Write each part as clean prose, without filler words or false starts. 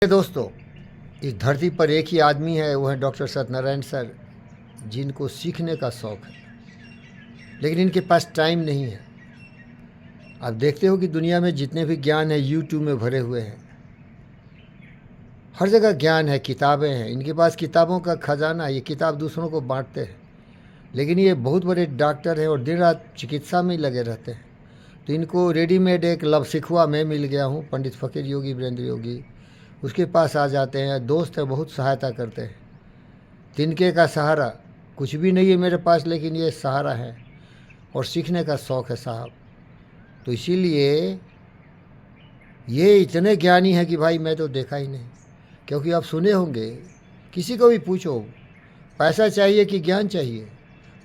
दोस्तों, इस धरती पर एक ही आदमी है, वो है डॉक्टर सत्यनारायण सर, जिनको सीखने का शौक़ है, लेकिन इनके पास टाइम नहीं है। आप देखते हो कि दुनिया में जितने भी ज्ञान है यूट्यूब में भरे हुए हैं, हर जगह ज्ञान है, किताबें हैं, इनके पास किताबों का खजाना है, ये किताब दूसरों को बांटते हैं। लेकिन ये बहुत बड़े डॉक्टर हैं और दिन रात चिकित्सा में ही लगे रहते हैं। तो इनको रेडीमेड एक लवसिखुआ मैं मिल गया हूँ, पंडित फ़कीर योगी वीरेंद्र योगी, उसके पास आ जाते हैं। दोस्त है, बहुत सहायता करते हैं। तिनके का सहारा कुछ भी नहीं है मेरे पास, लेकिन ये सहारा है और सीखने का शौक़ है साहब। तो इसीलिए ये इतने ज्ञानी है कि भाई मैं तो देखा ही नहीं। क्योंकि आप सुने होंगे, किसी को भी पूछो पैसा चाहिए कि ज्ञान चाहिए,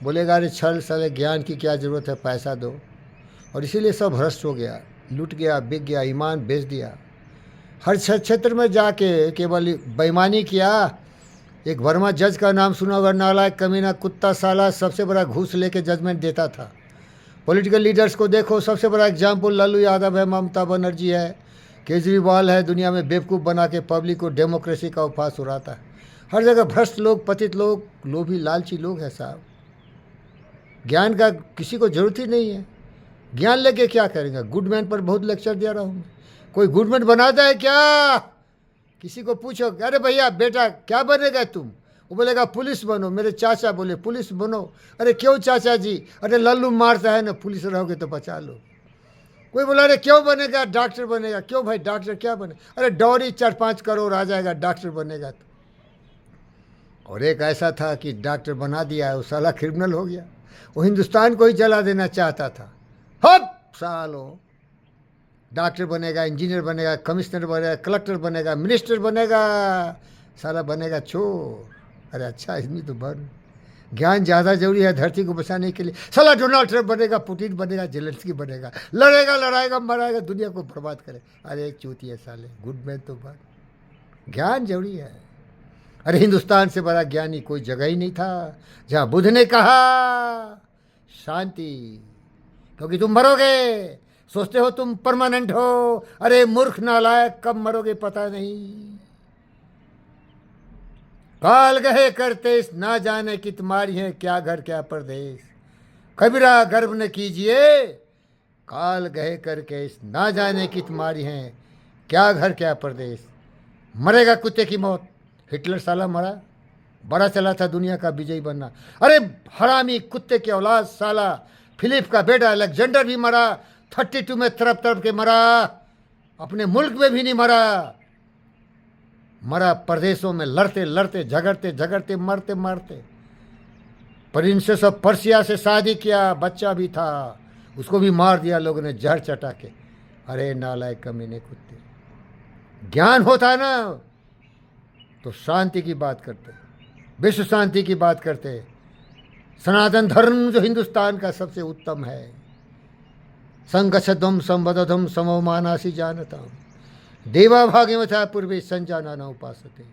बोलेगा अरे छल साले ज्ञान की क्या ज़रूरत है, पैसा दो। और इसीलिए सब भ्रष्ट हो गया, लूट गया, बिक गया, ईमान बेच दिया। हर क्षेत्र में जाके केवल बेईमानी किया। एक वर्मा जज का नाम सुना होगा, नालायक कमीना कुत्ता साला, सबसे बड़ा घूस लेके जजमेंट देता था। पॉलिटिकल लीडर्स को देखो, सबसे बड़ा एग्जाम्पल लालू यादव है, ममता बनर्जी है, केजरीवाल है, दुनिया में बेवकूफ़ बना के पब्लिक को डेमोक्रेसी का उपहास उड़ाता है। हर जगह भ्रष्ट लोग, पतित लोग, लोभी लालची लोग हैं साहब। ज्ञान का किसी को ज़रूरत ही नहीं है। ज्ञान लेके क्या करेंगे? गुडमैन पर बहुत लेक्चर दे रहा हूँ मैं। कोई गुडमैन बनाता है क्या? किसी को पूछो, अरे भैया बेटा क्या बनेगा तुम? वो बोलेगा पुलिस बनो। मेरे चाचा बोले पुलिस बनो। अरे क्यों चाचा जी? अरे लल्लू मारता है ना, पुलिस रहोगे तो बचा लो। कोई बोला अरे क्यों बनेगा? डॉक्टर बनेगा। क्यों भाई डॉक्टर क्या बने? अरे डॉरी 4-5 करोड़ आ जाएगा डॉक्टर बनेगा तो। और एक ऐसा था कि डॉक्टर बना दिया है, वो साला क्रिमिनल हो गया। वो हिंदुस्तान को ही जला देना चाहता था। हप सालों, डॉक्टर बनेगा, इंजीनियर बनेगा, कमिश्नर बनेगा, कलेक्टर बनेगा, मिनिस्टर बनेगा, साला बनेगा चोर। अरे अच्छा आदमी तो बन। ज्ञान ज़्यादा जरूरी है धरती को बचाने के लिए। साला डोनाल्ड ट्रंप बनेगा, पुतिन बनेगा, जेलेंस्की बनेगा, लड़ेगा, लड़ाएगा, मराएगा, दुनिया को बर्बाद करे। अरे चूतिया साले, गुडमैन तो बन। ज्ञान जरूरी है। अरे हिंदुस्तान से बड़ा ज्ञानी कोई जगह ही नहीं था। जहाँ बुद्ध ने कहा शांति, क्योंकि तुम मरोगे, सोचते हो तुम परमानेंट हो। अरे मूर्ख नालायक, कब मरोगे पता नहीं। काल गहे करते ना जाने कि तुम्हारी है क्या घर क्या परदेश। कबीरा गर्व न कीजिए, काल गहे करके ना जाने कि तुम्हारी हैं क्या घर क्या परदेश। मरेगा कुत्ते की मौत। हिटलर साला मरा, बड़ा चला था दुनिया का विजयी बनना। अरे हरामी कुत्ते की औलाद साला, फिलिप का बेटा अलेक्जेंडर भी मरा, 32 में तरफ तरफ के मरा, अपने मुल्क में भी नहीं मरा। मरा परदेशों में लड़ते लड़ते, झगड़ते झगड़ते, मरते मरते। प्रिंसेस ऑफ पर्सिया से शादी किया, बच्चा भी था, उसको भी मार दिया लोगों ने जहर चटा के। अरे नालायक कमीने कुत्ते। ज्ञान होता ना तो शांति की बात करते, विश्व शांति की बात करते। सनातन धर्म जो हिंदुस्तान का सबसे उत्तम है, संगच्छध्वम संवदध्वम समवमानासि जानताम देवा भाग्यवथा पूर्वे संजाना न उपासते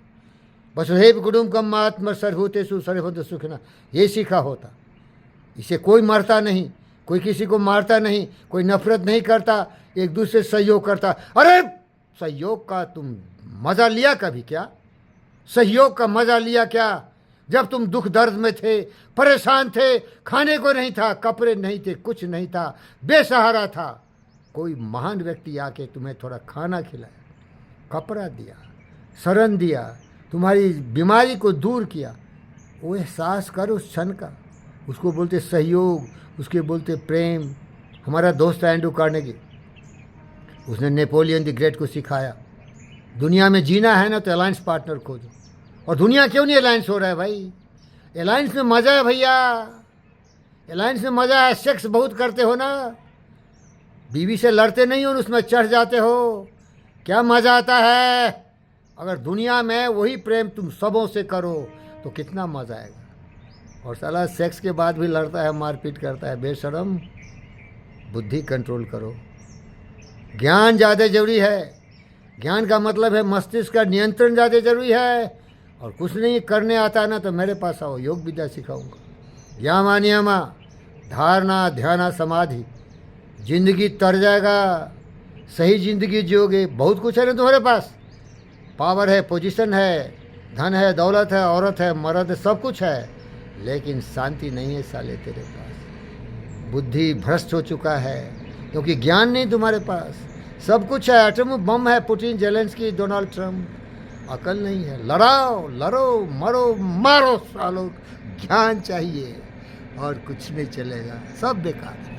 वसुधैव कुटुम्बकम आत्म सर्वभूतेषु सर्वभूत सुखिनः। ये सीखा होता। इसे कोई मारता नहीं, कोई किसी को मारता नहीं, कोई नफरत नहीं करता, एक दूसरे से सहयोग करता। अरे सहयोग का तुम मज़ा लिया कभी क्या? सहयोग का मज़ा लिया क्या? जब तुम दुख दर्द में थे, परेशान थे, खाने को नहीं था, कपड़े नहीं थे, कुछ नहीं था, बेसहारा था, कोई महान व्यक्ति आके तुम्हें थोड़ा खाना खिलाया, कपड़ा दिया, शरण दिया, तुम्हारी बीमारी को दूर किया, वो एहसास कर उस क्षण का। उसको बोलते सहयोग, उसके बोलते प्रेम। हमारा दोस्त है एंड्रू कार्नेगी, उसने नेपोलियन द ग्रेट को सिखाया, दुनिया में जीना है ना तो अलायंस पार्टनर खोजो। और दुनिया क्यों नहीं अलायंस हो रहा है भाई? अलायंस में मज़ा है भैया, अलायंस में मज़ा है। सेक्स बहुत करते हो ना, बीवी से लड़ते नहीं हो, उसमें चढ़ जाते हो, क्या मज़ा आता है। अगर दुनिया में वही प्रेम तुम सबों से करो तो कितना मज़ा आएगा। और साला सेक्स के बाद भी लड़ता है, मारपीट करता है, बेशरम। बुद्धि कंट्रोल करो। ज्ञान ज़्यादा जरूरी है। ज्ञान का मतलब है मस्तिष्क का नियंत्रण ज़्यादा जरूरी है। और कुछ नहीं करने आता ना तो मेरे पास आओ, योग विद्या सिखाऊंगा। यामा नियमा, धारणा, ध्यान, समाधि, जिंदगी तर जाएगा। सही ज़िंदगी जियोगे, बहुत कुछ है ना तुम्हारे पास। पावर है, पोजीशन है, धन है, दौलत है, औरत है, मर्द है, सब कुछ है, लेकिन शांति नहीं है साले तेरे पास। बुद्धि भ्रष्ट हो चुका है क्योंकि ज्ञान नहीं तुम्हारे पास। सब कुछ है, एटम बम है, पुतिन, जेलेंस्की, डोनाल्ड ट्रंप, अकल नहीं है। लड़ाओ, लड़ो, मरो, मारो सालो, ज्ञान चाहिए और कुछ नहीं चलेगा, सब बेकार है।